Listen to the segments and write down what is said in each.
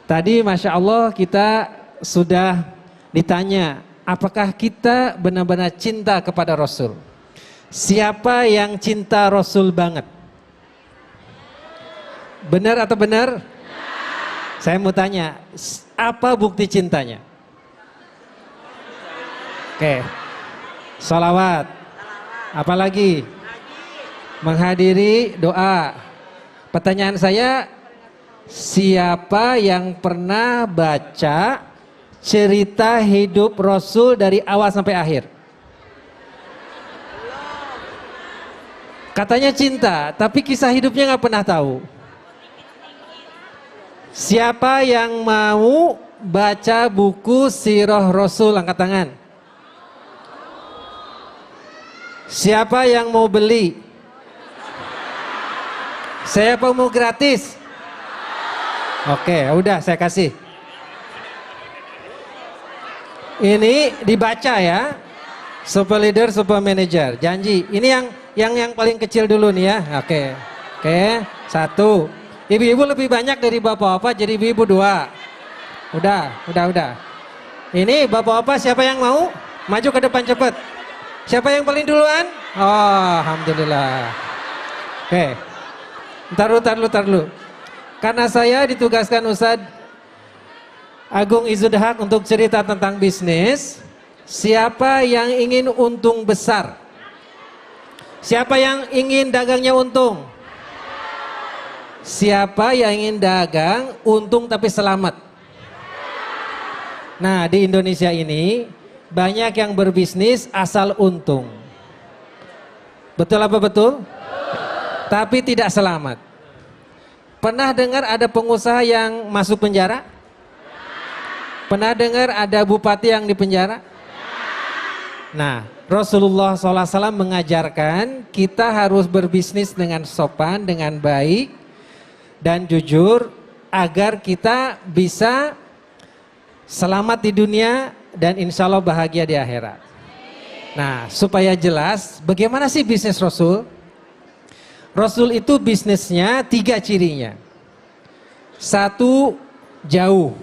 Tadi Masya Allah kita sudah ditanya, apakah kita benar-benar cinta kepada Rasul? Siapa yang cinta Rasul banget? Benar atau benar? Saya mau tanya, apa bukti cintanya? Oke, salawat. Apalagi? Menghadiri doa. Pertanyaan saya, siapa yang pernah baca cerita hidup Rasul dari awal sampai akhir? Katanya cinta, tapi kisah hidupnya nggak pernah tahu. Siapa yang mau baca buku Sirah Rasul, angkat tangan. Siapa yang mau beli? Siapa mau gratis? Oke, udah saya kasih. Ini dibaca ya. Super leader, super manager. Janji. Ini yang paling kecil dulu nih ya. Oke. Satu. Ibu-ibu lebih banyak dari bapak-bapak, jadi ibu-ibu dua. Udah. Ini bapak-bapak siapa yang mau? Maju ke depan cepet. Siapa yang paling duluan? Oh, alhamdulillah. Oke. Ntar dulu. Karena saya ditugaskan Ustadz Agung Izudhaq untuk cerita tentang bisnis. Siapa yang ingin untung besar? Siapa yang ingin dagangnya untung? Siapa yang ingin dagang untung tapi selamat? Nah, di Indonesia ini banyak yang berbisnis asal untung. Betul apa betul? Tapi tidak selamat. Pernah dengar ada pengusaha yang masuk penjara? Pernah dengar ada bupati yang di penjara? Nah, Rasulullah SAW mengajarkan kita harus berbisnis dengan sopan, dengan baik dan jujur agar kita bisa selamat di dunia dan insya Allah bahagia di akhirat. Nah, supaya jelas bagaimana sih bisnis Rasul? Rasul itu bisnisnya 3 cirinya. 1 jauh,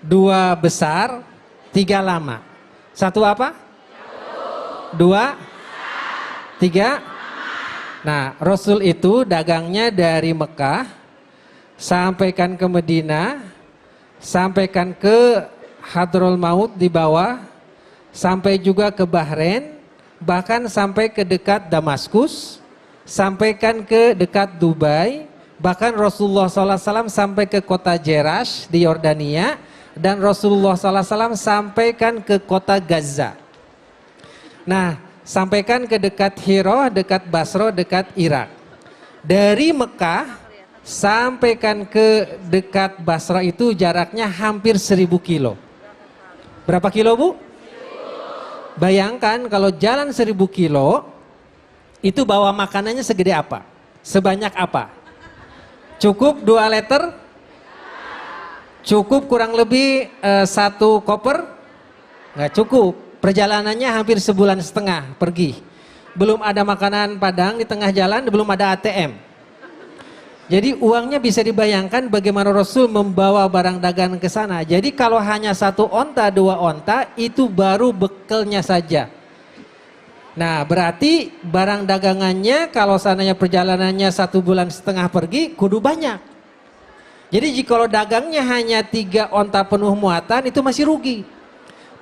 2 besar, 3 lama. 1 apa? 2, 3. Nah, Rasul itu dagangnya dari Mekah, sampaikan ke Madinah, sampaikan ke Hadrul Maut di bawah, sampai juga ke Bahrain, bahkan sampai ke dekat Damaskus, sampaikan ke dekat Dubai, bahkan Rasulullah SAW sampai ke kota Jerash di Yordania, dan Rasulullah SAW sampaikan ke kota Gaza. Nah, sampaikan ke dekat Hiro, dekat Basro, dekat Irak. Dari Mekah sampaikan ke dekat Basra itu jaraknya hampir 1000 kilo. Berapa kilo, Bu? Bayangkan kalau jalan 1000 kilo, itu bawa makanannya segede apa? Sebanyak apa? Cukup 2 liter? Cukup kurang lebih 1 koper? Nggak cukup. Perjalanannya hampir 1,5 bulan pergi. Belum ada makanan Padang di tengah jalan, belum ada ATM. Jadi uangnya bisa dibayangkan bagaimana Rasul membawa barang dagangan ke sana. Jadi kalau hanya 1 onta, 2 onta, itu baru bekalnya saja. Nah, berarti barang dagangannya kalau seandainya perjalanannya 1,5 bulan pergi, kudu banyak. Jadi jika dagangnya hanya 3 onta penuh muatan, itu masih rugi.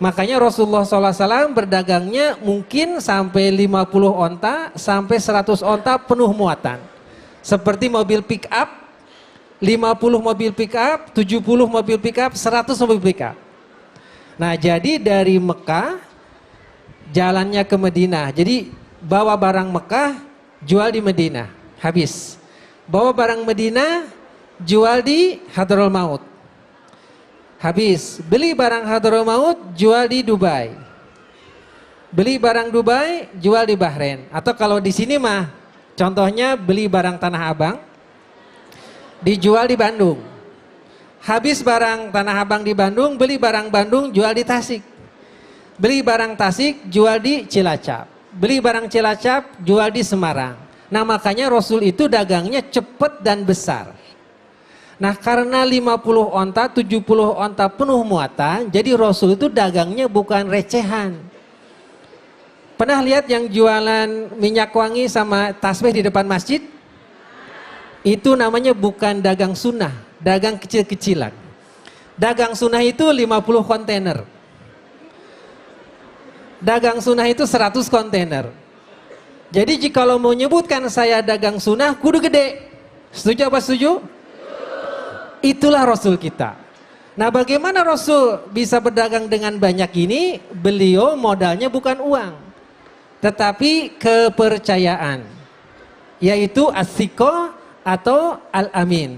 Makanya Rasulullah SAW berdagangnya mungkin sampai 50 onta, sampai 100 onta penuh muatan. Seperti mobil pick up, 50 mobil pick up, 70 mobil pick up, 100 mobil pick up. Nah, jadi dari Mekah, jalannya ke Madinah. Jadi bawa barang Mekah, jual di Madinah, habis. Bawa barang Madinah, jual di Hadrul Maut, habis. Beli barang Hadrul Maut, jual di Dubai. Beli barang Dubai, jual di Bahrain. Atau kalau di sini mah, contohnya beli barang Tanah Abang, dijual di Bandung. Habis barang Tanah Abang di Bandung, beli barang Bandung, jual di Tasik. Beli barang Tasik, jual di Cilacap. Beli barang Cilacap, jual di Semarang. Nah, makanya Rasul itu dagangnya cepat dan besar. Nah karena 50 onta, 70 onta penuh muatan, jadi Rasul itu dagangnya bukan recehan. Pernah lihat yang jualan minyak wangi sama tasbih di depan masjid? Itu namanya bukan dagang sunnah, dagang kecil-kecilan. Dagang sunnah itu 50 kontainer. Dagang sunnah itu 100 kontainer. Jadi jika mau menyebutkan saya dagang sunnah, kudu gede. Setuju apa setuju? Itulah Rasul kita. Nah bagaimana Rasul bisa berdagang dengan banyak ini? Beliau modalnya bukan uang, tetapi kepercayaan, yaitu as-siqah atau al-amin.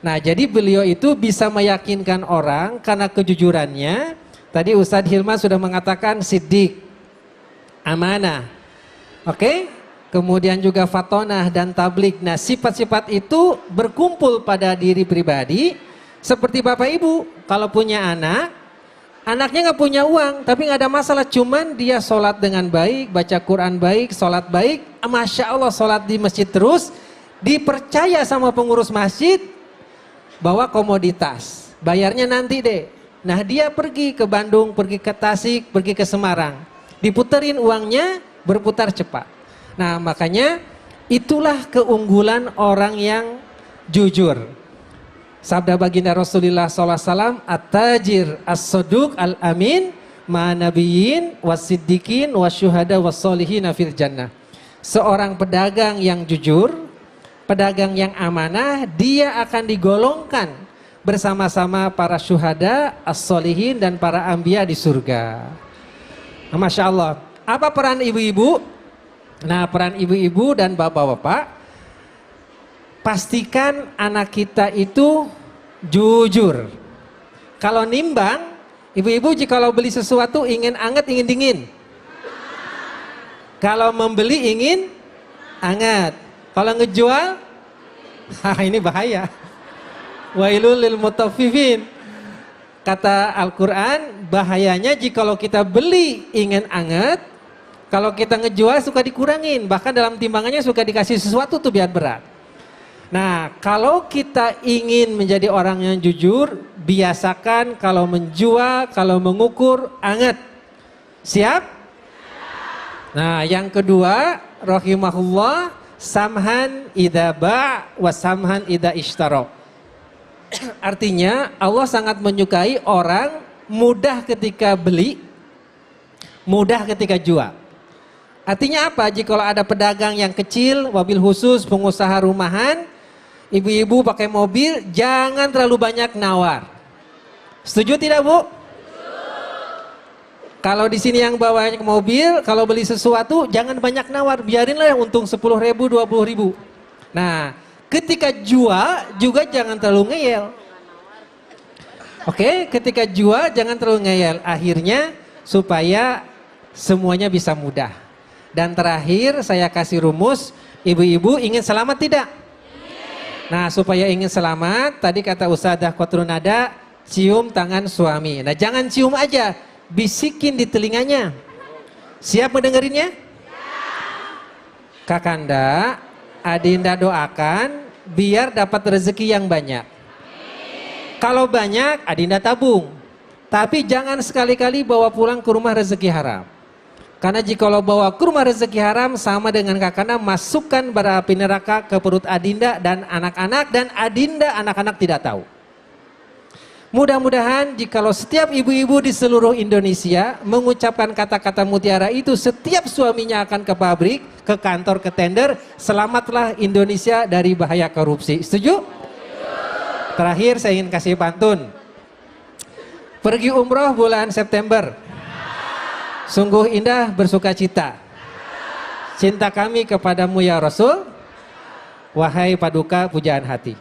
Nah jadi beliau itu bisa meyakinkan orang karena kejujurannya. Tadi Ustadz Hilman sudah mengatakan siddiq, amanah, oke? Kemudian juga fatonah dan tablik. Nah sifat-sifat itu berkumpul pada diri pribadi. Seperti bapak ibu, kalau punya anak, anaknya nggak punya uang, tapi nggak ada masalah. Cuman dia sholat dengan baik, baca Quran baik, sholat baik. Masya Allah sholat di masjid terus. Dipercaya sama pengurus masjid, bawa komoditas. Bayarnya nanti deh. Nah dia pergi ke Bandung, pergi ke Tasik, pergi ke Semarang. Diputerin uangnya, berputar cepat. Nah makanya itulah keunggulan orang yang jujur. Sabda baginda Rasulullah SAW, at-tajir as-saduq al-amin ma'nabiyin was-siddiqin wasyuhada was-solihina fil jannah. Seorang pedagang yang jujur, pedagang yang amanah, dia akan digolongkan bersama-sama para syuhada, as-solihin dan para anbiya di surga. Nah, Masya Allah. Apa peran ibu-ibu? Nah peran ibu-ibu dan bapak-bapak, pastikan anak kita itu jujur. Kalau nimbang, ibu-ibu jika beli sesuatu ingin anget, ingin dingin. Kalau membeli ingin anget. Kalau ngejual, ini bahaya. Wailul lil mutaffifin. Kata Al-Quran, bahayanya jika kita beli ingin anget, kalau kita ngejual suka dikurangin, bahkan dalam timbangannya suka dikasih sesuatu tuh biar berat. Nah kalau kita ingin menjadi orang yang jujur, biasakan kalau menjual, kalau mengukur, anget. Siap? Nah yang kedua, rahimahullah, samhan idza ba' wa samhan idza ishtara. Artinya Allah sangat menyukai orang mudah ketika beli, mudah ketika jual. Artinya apa? Jika ada pedagang yang kecil, mobil khusus, pengusaha rumahan, ibu-ibu pakai mobil, jangan terlalu banyak nawar. Setuju tidak Bu? Kalau di sini yang bawa mobil, kalau beli sesuatu jangan banyak nawar, biarinlah yang untung 10.000, 20.000. Nah, ketika jual juga jangan terlalu ngeyel. Oke, ketika jual jangan terlalu ngeyel. Akhirnya supaya semuanya bisa mudah. Dan terakhir saya kasih rumus, ibu-ibu ingin selamat tidak? Nah supaya ingin selamat, tadi kata Ustadzah Qatrunada, cium tangan suami. Nah jangan cium aja, bisikin di telinganya. Siap mendengerinnya? Kakanda, Adinda doakan biar dapat rezeki yang banyak. Kalau banyak, Adinda tabung. Tapi jangan sekali-kali bawa pulang ke rumah rezeki haram. Karena jika bawa ke rumah rezeki haram sama dengan Kakanda masukkan bara api neraka ke perut Adinda dan anak-anak, dan Adinda anak-anak tidak tahu. Mudah-mudahan jikalau setiap ibu-ibu di seluruh Indonesia mengucapkan kata-kata mutiara itu, setiap suaminya akan ke pabrik, ke kantor, ke tender, selamatlah Indonesia dari bahaya korupsi. Setuju? Terakhir saya ingin kasih pantun. Pergi umroh bulan September. Sungguh indah bersuka cita. Cinta kami kepadamu ya Rasul. Wahai paduka pujaan hati.